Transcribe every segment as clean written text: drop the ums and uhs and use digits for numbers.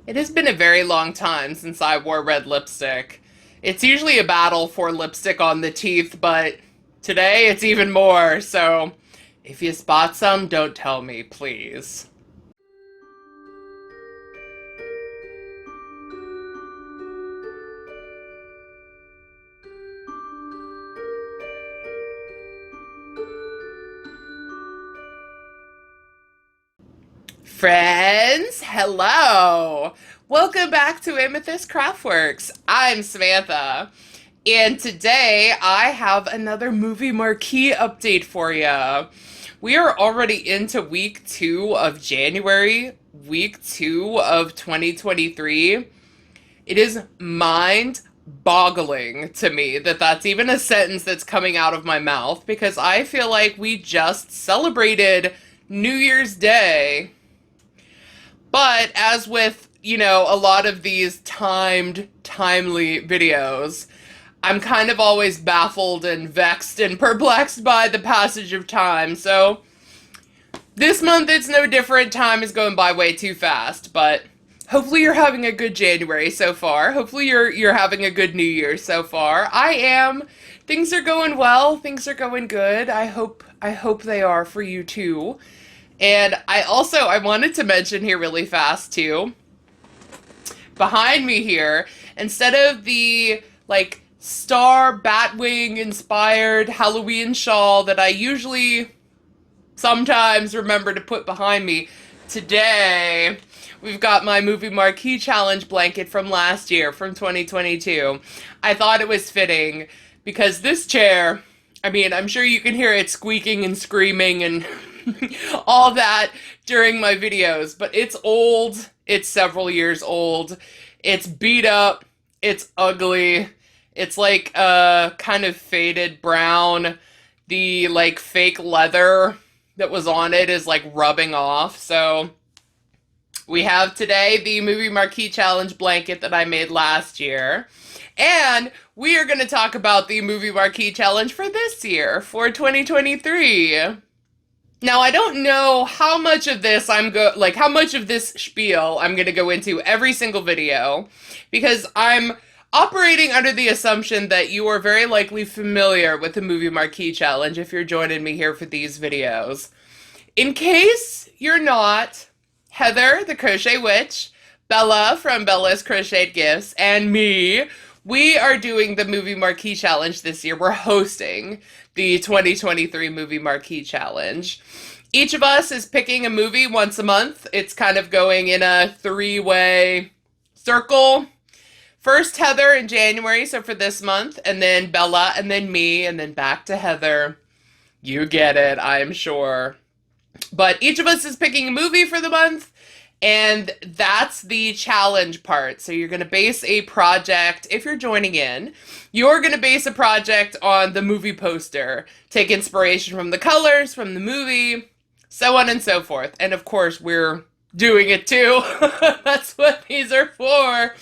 It has been a very long time since I wore red lipstick. It's usually a battle for lipstick on the teeth, but today it's even more, so if you spot some, don't tell me, please. Friends, hello! Welcome back to Amethyst Craftworks. I'm Samantha, and today I have another Movie Marquee update for you. We are already into week 2 of January, week 2 of 2023. It is mind-boggling to me that that's even a sentence that's coming out of my mouth because I feel like we just celebrated New Year's Day. But as with, a lot of these timely videos, I'm kind of always baffled and vexed and perplexed by the passage of time. So this month it's no different. Time is going by way too fast, but hopefully you're having a good January so far. Hopefully you're having a good New Year so far. I am. Things are going well. Things are going good. I hope they are for you too. And I wanted to mention here really fast too, behind me here, instead of the star Batwing inspired Halloween shawl that I usually sometimes remember to put behind me, today we've got my Movie Marquee Challenge blanket from last year, from 2022. I thought it was fitting because this chair, I'm sure you can hear it squeaking and screaming and all that during my videos, but it's old. It's several years old. It's beat up. It's ugly. It's like kind of faded brown. The fake leather that was on it is rubbing off. So we have today the Movie Marquee Challenge blanket that I made last year. And we are going to talk about the Movie Marquee Challenge for this year, for 2023. Now, I don't know how much of this how much of this spiel I'm going to go into every single video, because I'm operating under the assumption that you are very likely familiar with the Movie Marquee Challenge if you're joining me here for these videos. In case you're not, Heather, the Crochet Witch, Bella from Bella's Crocheted Gifts, and me, we are doing the Movie Marquee Challenge this year. We're hosting the 2023 Movie Marquee Challenge. Each of us is picking a movie once a month. It's kind of going in a 3-way circle. First Heather in January, so for this month, and then Bella, and then me, and then back to Heather. You get it, I'm sure. But each of us is picking a movie for the month, and that's the challenge part. So you're going to base a project, if you're joining in, you're going to base a project on the movie poster. Take inspiration from the colors, from the movie, so on and so forth. And of course, we're doing it too. That's what these are for.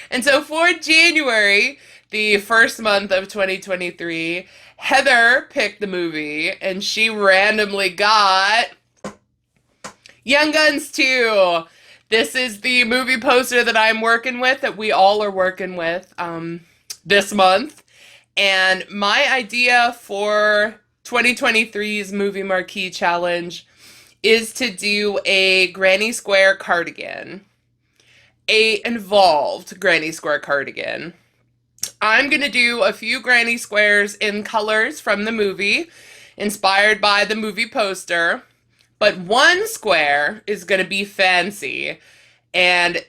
And so for January, the first month of 2023, Heather picked the movie, and she randomly got Young Guns 2. This is the movie poster that I'm working with, that we all are working with this month. And my idea for 2023's Movie Marquee Challenge is to do a granny square cardigan. A involved granny square cardigan. I'm going to do a few granny squares in colors from the movie, inspired by the movie poster. But one square is going to be fancy, and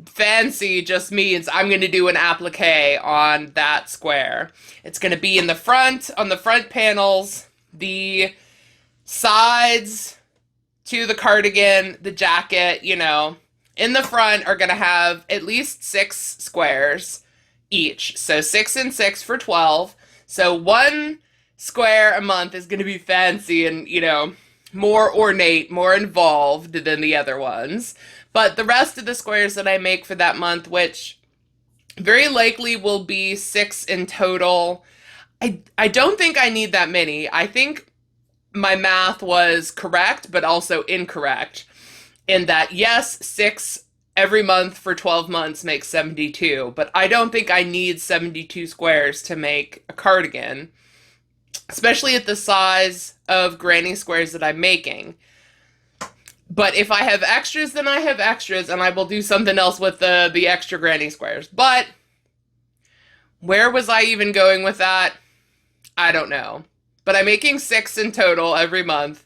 fancy just means I'm going to do an applique on that square. It's going to be in the front, on the front panels, the sides to the cardigan, the jacket, in the front are going to have at least 6 squares each. So 6 and 6 for 12. So one square a month is going to be fancy and, more ornate, more involved than the other ones. But the rest of the squares that I make for that month, which very likely will be 6 in total, I don't think I need that many. I think my math was correct, but also incorrect, in that, yes, 6 every month for 12 months makes 72, but I don't think I need 72 squares to make a cardigan, especially at the size of granny squares that I'm making. But if I have extras, then I have extras, and I will do something else with the extra granny squares. But where was I even going with that? I don't know. But I'm making 6 in total every month,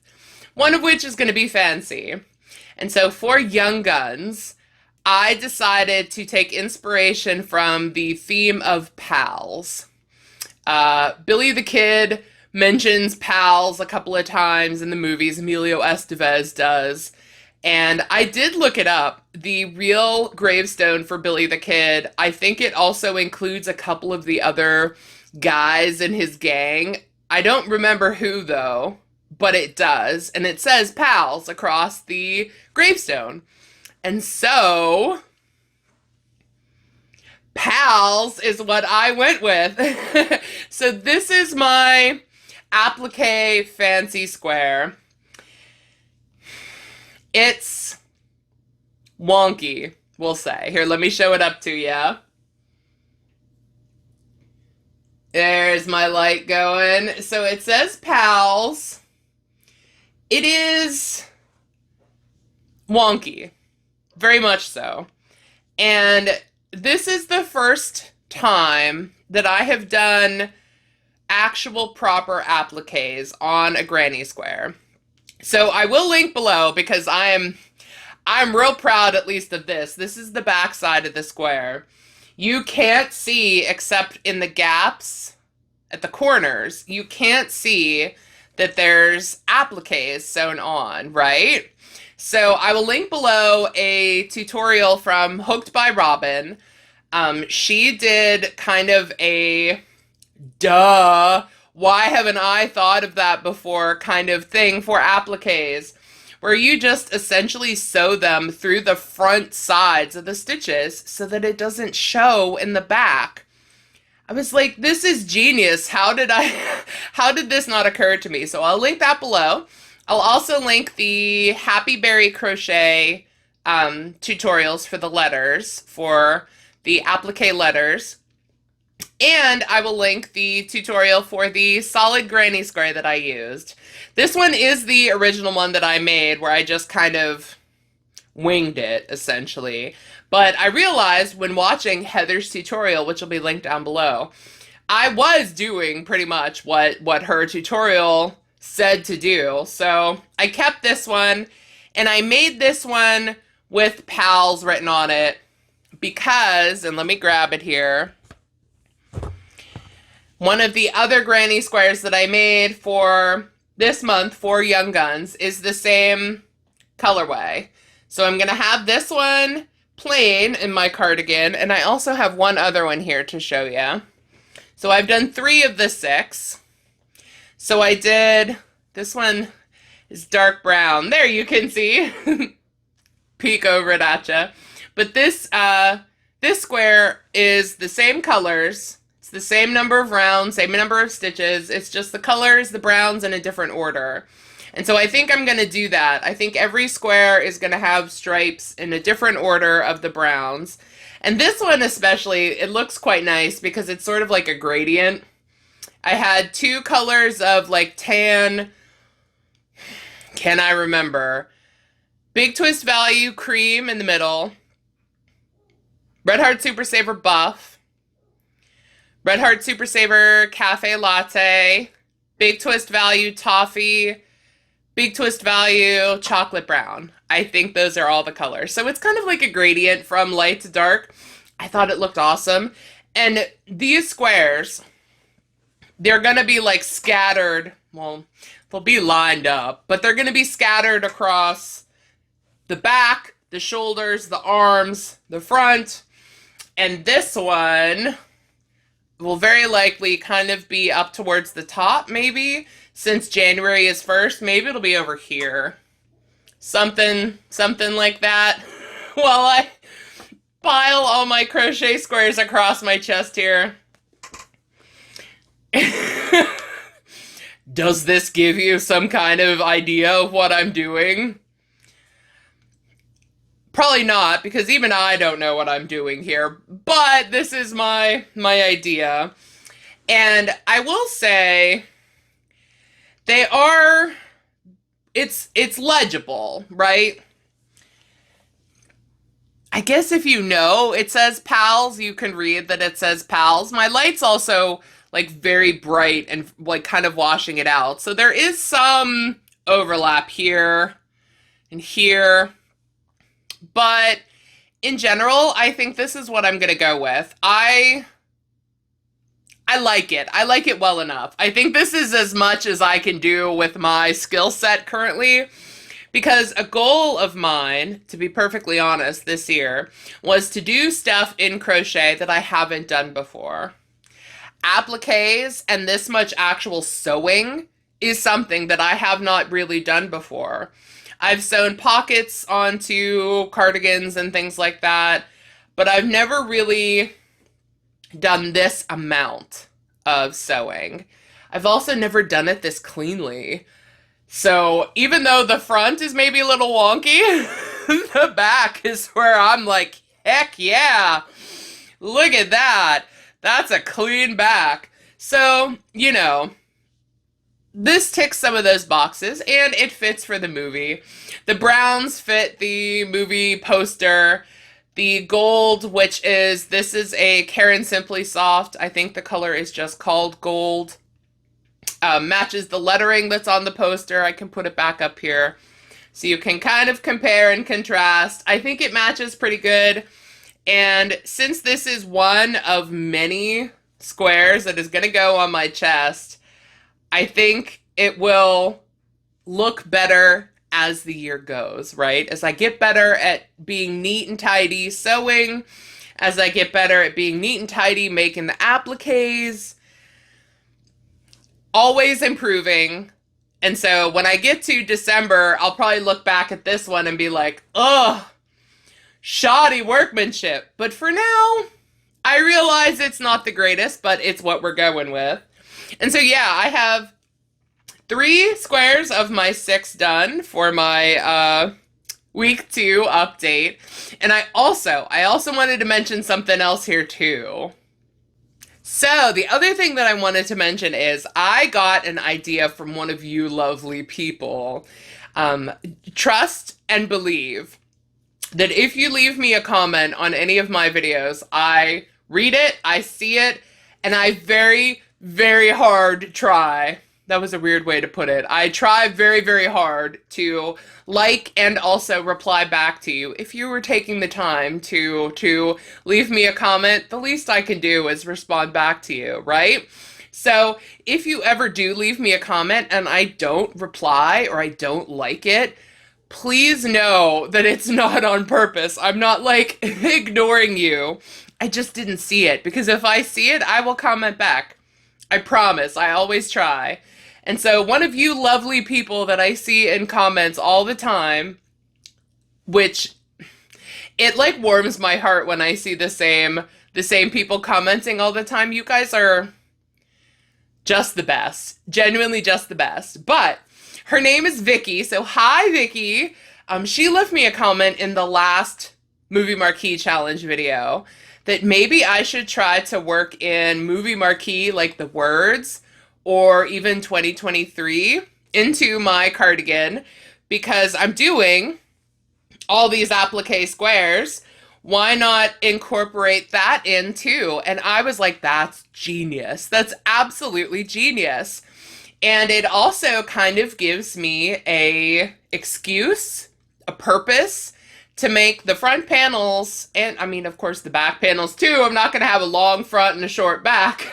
one of which is going to be fancy. And so for Young Guns, I decided to take inspiration from the theme of pals. Billy the Kid mentions pals a couple of times in the movies. Emilio Estevez does. And I did look it up. The real gravestone for Billy the Kid, I think it also includes a couple of the other guys in his gang. I don't remember who, though, but it does. And it says pals across the gravestone. And so, pals is what I went with. So this is my applique fancy square. It's wonky, we'll say. Here, let me show it up to you. There's my light going. So it says pals. It is wonky. Very much so. And this is the first time that I have done actual proper appliques on a granny square. So I will link below because I'm real proud at least of this. This is the back side of the square. You can't see, except in the gaps at the corners, you can't see that there's appliques sewn on, right? So I will link below a tutorial from Hooked by Robin. She did kind of a duh, why haven't I thought of that before kind of thing for appliques, where you just essentially sew them through the front sides of the stitches so that it doesn't show in the back. I was like, this is genius. How did this not occur to me? So I'll link that below. I'll also link the Happy Berry Crochet tutorials for the letters, for the applique letters. And I will link the tutorial for the solid granny square that I used. This one is the original one that I made, where I just kind of winged it, essentially. But I realized when watching Heather's tutorial, which will be linked down below, I was doing pretty much what her tutorial said to do. So I kept this one, and I made this one with pals written on it because, and let me grab it here, one of the other granny squares that I made for this month for Young Guns is the same colorway. So I'm going to have this one plain in my cardigan, and I also have one other one here to show you. So I've done 3 of the 6. So I did, this one is dark brown. There, you can see. Peek over it at you. But this square is the same colors. It's the same number of rounds, same number of stitches. It's just the colors, the browns, in a different order. And so I think I'm going to do that. I think every square is going to have stripes in a different order of the browns. And this one especially, it looks quite nice because it's sort of like a gradient. I had 2 colors of like tan, can I remember? Big Twist Value Cream in the middle. Red Heart Super Saver Buff. Red Heart Super Saver Cafe Latte, Big Twist Value Toffee, Big Twist Value Chocolate Brown. I think those are all the colors. So it's kind of like a gradient from light to dark. I thought it looked awesome. And these squares, they're going to be like scattered. Well, they'll be lined up, but they're going to be scattered across the back, the shoulders, the arms, the front. And this one will very likely kind of be up towards the top, maybe. Since January is 1st, maybe it'll be over here. Something like that. While I pile all my crochet squares across my chest here. Does this give you some kind of idea of what I'm doing? Probably not, because even I don't know what I'm doing here, but this is my idea. And I will say they are it's legible, right? I guess if you know it says pals, you can read that it says pals. My light's also like very bright and like kind of washing it out. So there is some overlap here and here. But in general, I think this is what I'm going to go with. I like it. I like it well enough. I think this is as much as I can do with my skill set currently. Because a goal of mine, to be perfectly honest, this year, was to do stuff in crochet that I haven't done before. Appliques and this much actual sewing is something that I have not really done before. I've sewn pockets onto cardigans and things like that, but I've never really done this amount of sewing. I've also never done it this cleanly. So even though the front is maybe a little wonky, the back is where I'm like, heck yeah, look at that. That's a clean back. So, you know, this ticks some of those boxes and it fits for the movie. The browns fit the movie poster. The gold, which is, this is a Karen Simply Soft. I think the color is just called gold. Matches the lettering that's on the poster. I can put it back up here so you can kind of compare and contrast. I think it matches pretty good. And since this is one of many squares that is going to go on my chest, I think it will look better as the year goes, right? As I get better at being neat and tidy sewing, as I get better at being neat and tidy making the appliques, always improving. And so when I get to December, I'll probably look back at this one and be like, ugh, shoddy workmanship. But for now, I realize it's not the greatest, but it's what we're going with. And so yeah, I have 3 squares of my 6 done for my week 2 update. And I also wanted to mention something else here too. So the other thing that I wanted to mention is I got an idea from one of you lovely people. Trust and believe that if you leave me a comment on any of my videos, I read it, I see it, and I very, very hard try. That was a weird way to put it. I try very, very hard to like and also reply back to you. If you were taking the time to leave me a comment, the least I can do is respond back to you, right? So if you ever do leave me a comment and I don't reply or I don't like it, please know that it's not on purpose. I'm not like ignoring you. I just didn't see it, because if I see it, I will comment back. I promise. I always try. And so one of you lovely people that I see in comments all the time, which it like warms my heart when I see the same people commenting all the time. You guys are just the best. Genuinely just the best. But her name is Vicky. So hi, Vicky. She left me a comment in the last Movie Marquee challenge video that maybe I should try to work in Movie Marquee, like the words, or even 2023 into my cardigan, because I'm doing all these applique squares. Why not incorporate that in too? And I was like, that's genius. That's absolutely genius. And it also kind of gives me a excuse, a purpose to make the front panels, and I mean, of course, the back panels too. I'm not going to have a long front and a short back.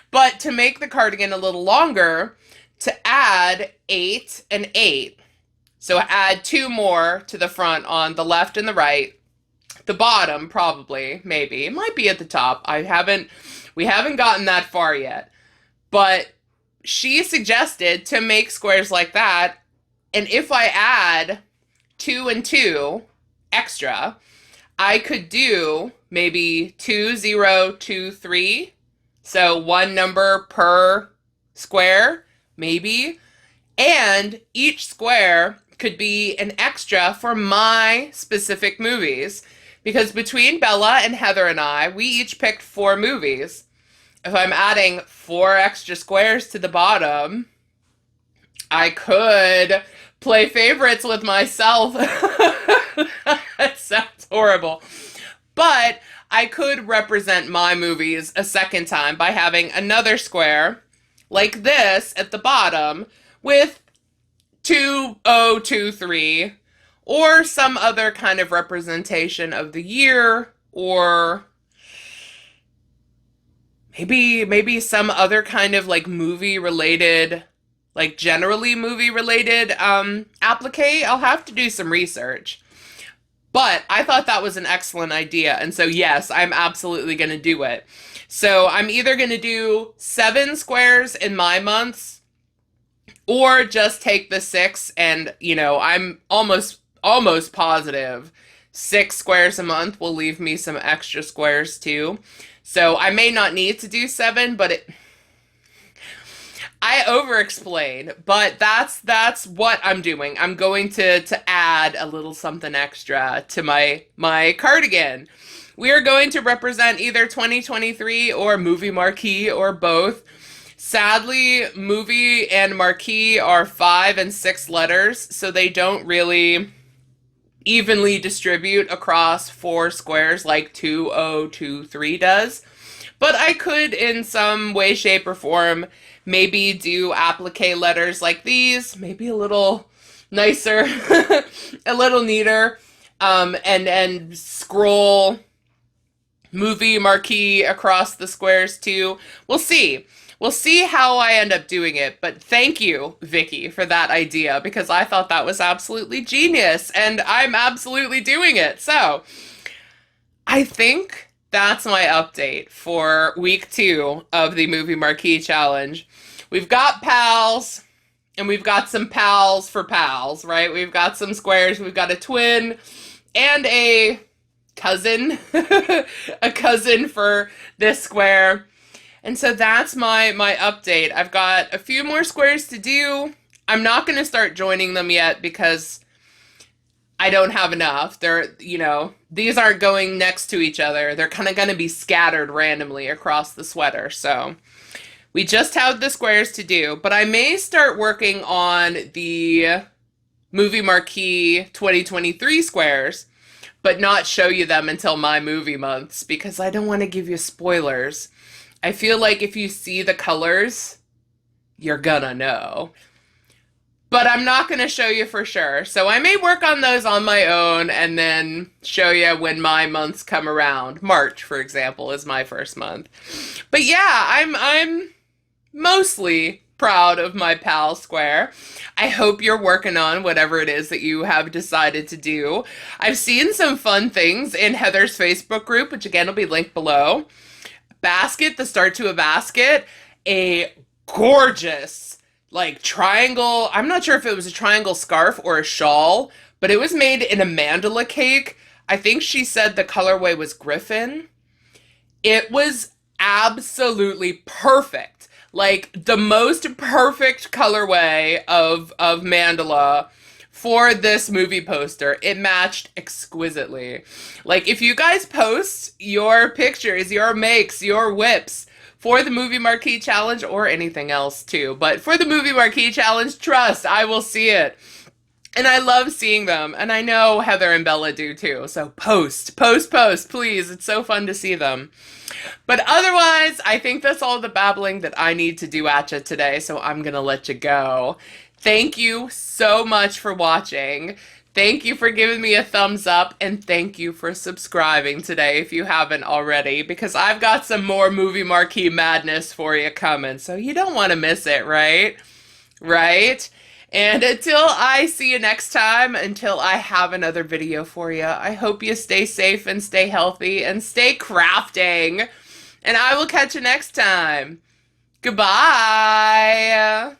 But to make the cardigan a little longer, to add 8 and 8. So add 2 more to the front on the left and the right. The bottom, probably, maybe. It might be at the top. We haven't gotten that far yet. But she suggested to make squares like that. And if I add 2 and 2 extra, I could do maybe 2, 0, 2, 3. So 1 number per square, maybe. And each square could be an extra for my specific movies. Because between Bella and Heather and I, we each picked 4 movies. If I'm adding 4 extra squares to the bottom, I could play favorites with myself. That sounds horrible. But I could represent my movies a second time by having another square like this at the bottom with 2023 or some other kind of representation of the year, or maybe some other kind of like movie related, like generally movie related applique. I'll have to do some research. But I thought that was an excellent idea, and so yes, I'm absolutely going to do it. So I'm either going to do 7 squares in my months, or just take the 6, and I'm almost positive 6 squares a month will leave me some extra squares too. So I may not need to do 7, but I over-explain, but that's what I'm doing. I'm going to add a little something extra to my cardigan. We are going to represent either 2023 or Movie Marquee, or both. Sadly, Movie and Marquee are 5 and 6 letters, so they don't really evenly distribute across 4 squares like 2023 does. But I could, in some way, shape, or form, maybe do applique letters like these, maybe a little nicer, a little neater, and scroll Movie Marquee across the squares too. We'll see. We'll see how I end up doing it, but thank you, Vicky, for that idea, because I thought that was absolutely genius, and I'm absolutely doing it. So, I think that's my update for week 2 of the Movie Marquee Challenge. We've got pals, and we've got some pals for pals, right? We've got some squares, we've got a twin, and a cousin, a cousin for this square. And so that's my update. I've got a few more squares to do. I'm not going to start joining them yet because I don't have enough. These aren't going next to each other. They're kind of going to be scattered randomly across the sweater. So we just have the squares to do, but I may start working on the Movie Marquee 2023 squares, but not show you them until my movie months because I don't want to give you spoilers. I feel like if you see the colors, you're gonna know. But I'm not gonna show you for sure. So I may work on those on my own and then show you when my months come around. March, for example, is my first month. But yeah, I'm mostly proud of my pal square. I hope you're working on whatever it is that you have decided to do. I've seen some fun things in Heather's Facebook group, which again will be linked below. Basket, the start to a basket, a gorgeous like triangle. I'm not sure if it was a triangle scarf or a shawl, but it was made in a mandala cake. I think she said the colorway was Griffin. It was absolutely perfect. Like the most perfect colorway of mandala for this movie poster. It matched exquisitely. Like if you guys post your pictures, your makes, your whips for the Movie Marquee Challenge, or anything else too, but for the Movie Marquee Challenge, trust, I will see it. And I love seeing them, and I know Heather and Bella do too, so post, please. It's so fun to see them. But otherwise, I think that's all the babbling that I need to do at you today, so I'm gonna let you go. Thank you so much for watching. Thank you for giving me a thumbs up, and thank you for subscribing today if you haven't already, because I've got some more Movie Marquee madness for you coming, so you don't want to miss it, right? Right? And until I see you next time, until I have another video for you, I hope you stay safe and stay healthy and stay crafting. And I will catch you next time. Goodbye.